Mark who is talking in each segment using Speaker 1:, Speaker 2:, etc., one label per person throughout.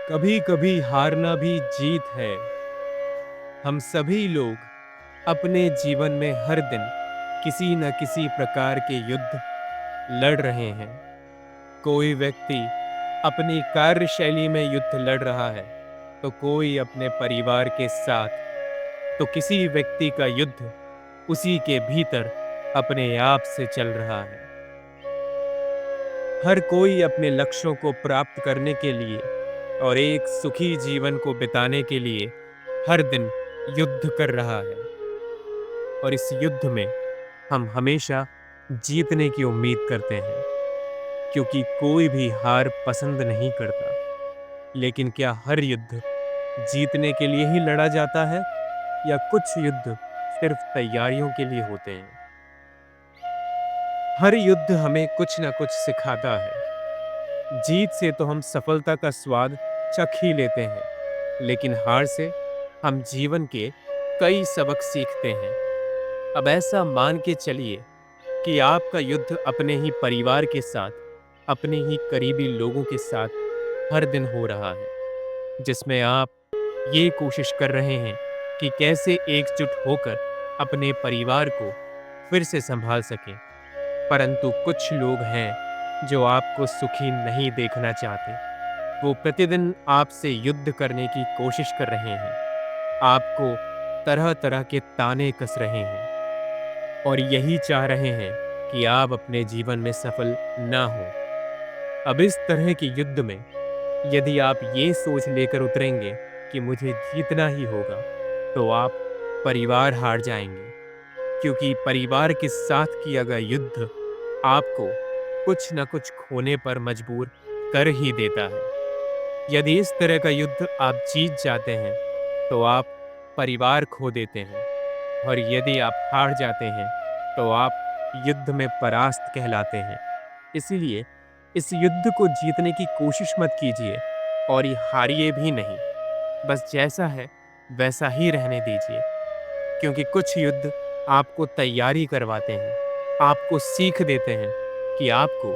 Speaker 1: कभी कभी हारना भी जीत है। हम सभी लोग अपने जीवन में हर दिन किसी न किसी प्रकार के युद्ध लड़ रहे हैं। कोई व्यक्ति अपनी कार्यशैली में युद्ध लड़ रहा है, तो कोई अपने परिवार के साथ, तो किसी व्यक्ति का युद्ध उसी के भीतर अपने आप से चल रहा है। हर कोई अपने लक्ष्यों को प्राप्त करने के लिए और एक सुखी जीवन को बिताने के लिए हर दिन युद्ध कर रहा है। और इस युद्ध में हम हमेशा जीतने की उम्मीद करते हैं, क्योंकि कोई भी हार पसंद नहीं करता। लेकिन क्या हर युद्ध जीतने के लिए ही लड़ा जाता है, या कुछ युद्ध सिर्फ तैयारियों के लिए होते हैं? हर युद्ध हमें कुछ ना कुछ सिखाता है। जीत से तो हम सफलता का स्वाद चख ही लेते हैं, लेकिन हार से हम जीवन के कई सबक सीखते हैं। अब ऐसा मान के चलिए कि आपका युद्ध अपने ही परिवार के साथ, अपने ही करीबी लोगों के साथ हर दिन हो रहा है, जिसमें आप ये कोशिश कर रहे हैं कि कैसे एकजुट होकर अपने परिवार को फिर से संभाल सकें। परंतु कुछ लोग हैं जो आपको सुखी नहीं देखना चाहते। वो प्रतिदिन आपसे युद्ध करने की कोशिश कर रहे हैं, आपको तरह तरह के ताने कस रहे हैं और यही चाह रहे हैं कि आप अपने जीवन में सफल ना हो। अब इस तरह के युद्ध में यदि आप ये सोच लेकर उतरेंगे कि मुझे जीतना ही होगा, तो आप परिवार हार जाएंगे, क्योंकि परिवार के साथ किया गया युद्ध आपको कुछ न कुछ खोने पर मजबूर कर ही देता है। यदि इस तरह का युद्ध आप जीत जाते हैं, तो आप परिवार खो देते हैं, और यदि आप हार जाते हैं, तो आप युद्ध में परास्त कहलाते हैं। इसीलिए इस युद्ध को जीतने की कोशिश मत कीजिए, और ये हारिए भी नहीं। बस जैसा है वैसा ही रहने दीजिए, क्योंकि कुछ युद्ध आपको तैयारी करवाते हैं, आपको सीख देते हैं कि आपको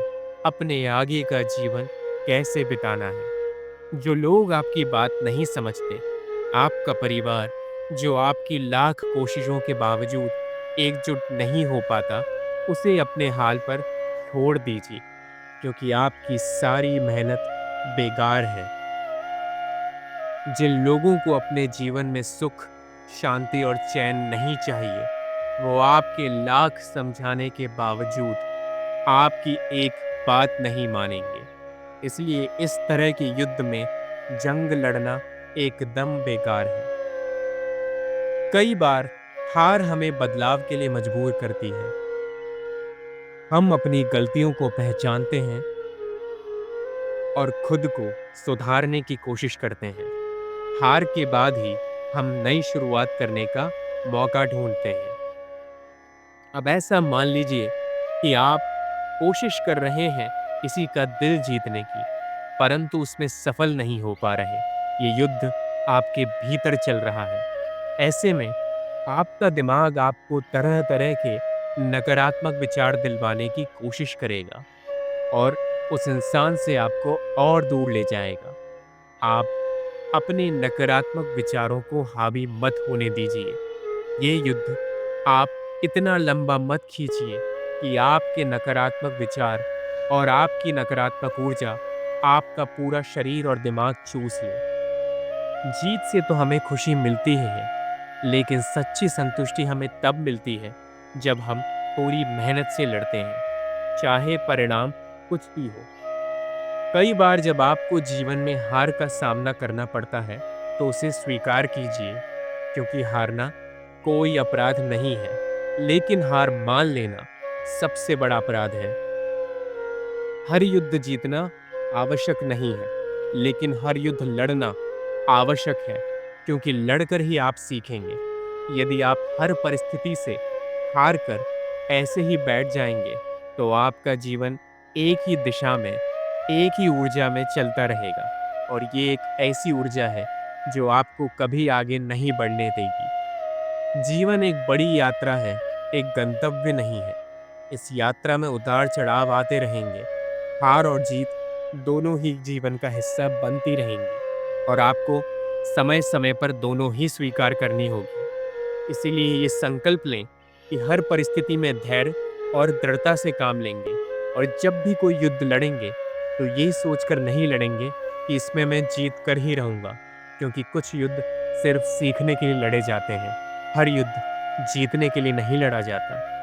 Speaker 1: अपने आगे का जीवन कैसे बिताना है। जो लोग आपकी बात नहीं समझते, आपका परिवार जो आपकी लाख कोशिशों के बावजूद एकजुट नहीं हो पाता, उसे अपने हाल पर छोड़ दीजिए, क्योंकि आपकी सारी मेहनत बेकार है। जिन लोगों को अपने जीवन में सुख, शांति और चैन नहीं चाहिए, वो आपके लाख समझाने के बावजूद आपकी एक बात नहीं मानेंगे। इसलिए इस तरह के युद्ध में जंग लड़ना एकदम बेकार है। कई बार हार हमें बदलाव के लिए मजबूर करती है। हम अपनी गलतियों को पहचानते हैं और खुद को सुधारने की कोशिश करते हैं। हार के बाद ही हम नई शुरुआत करने का मौका ढूंढते हैं। अब ऐसा मान लीजिए कि आप कोशिश कर रहे हैं किसी का दिल जीतने की, परंतु उसमें सफल नहीं हो पा रहे। ये युद्ध आपके भीतर चल रहा है। ऐसे में आपका दिमाग आपको तरह तरह के नकारात्मक विचार दिलवाने की कोशिश करेगा और उस इंसान से आपको और दूर ले जाएगा। आप अपने नकारात्मक विचारों को हावी मत होने दीजिए। ये युद्ध आप इतना लंबा मत खींचिए कि आपके नकारात्मक विचार और आपकी नकारात्मक ऊर्जा आपका पूरा शरीर और दिमाग चूस ले। जीत से तो हमें खुशी मिलती ही है, लेकिन सच्ची संतुष्टि हमें तब मिलती है जब हम पूरी मेहनत से लड़ते हैं, चाहे परिणाम कुछ भी हो। कई बार जब आपको जीवन में हार का सामना करना पड़ता है, तो उसे स्वीकार कीजिए, क्योंकि हारना कोई अपराध नहीं है, लेकिन हार मान लेना सबसे बड़ा अपराध है। हर युद्ध जीतना आवश्यक नहीं है, लेकिन हर युद्ध लड़ना आवश्यक है, क्योंकि लड़कर ही आप सीखेंगे। यदि आप हर परिस्थिति से हार कर ऐसे ही बैठ जाएंगे, तो आपका जीवन एक ही दिशा में, एक ही ऊर्जा में चलता रहेगा, और ये एक ऐसी ऊर्जा है जो आपको कभी आगे नहीं बढ़ने देगी। जीवन एक बड़ी यात्रा है, एक गंतव्य नहीं है। इस यात्रा में उतार चढ़ाव आते रहेंगे। हार और जीत दोनों ही जीवन का हिस्सा बनती रहेंगी। और आपको समय-समय पर दोनों ही स्वीकार करनी होगी। इसीलिए ये संकल्प लें कि हर परिस्थिति में धैर्य और दृढ़ता से काम लेंगे और जब भी कोई युद्ध लड़ेंगे, तो ये सोचकर नहीं लड़ेंगे कि इसमें मैं जीत कर ही रहूँगा, क्योंकि कुछ युद्ध सिर्फ सीखने के लिए लड़े जाते हैं। हर युद्ध जीतने के लिए नहीं लड़ा जाता।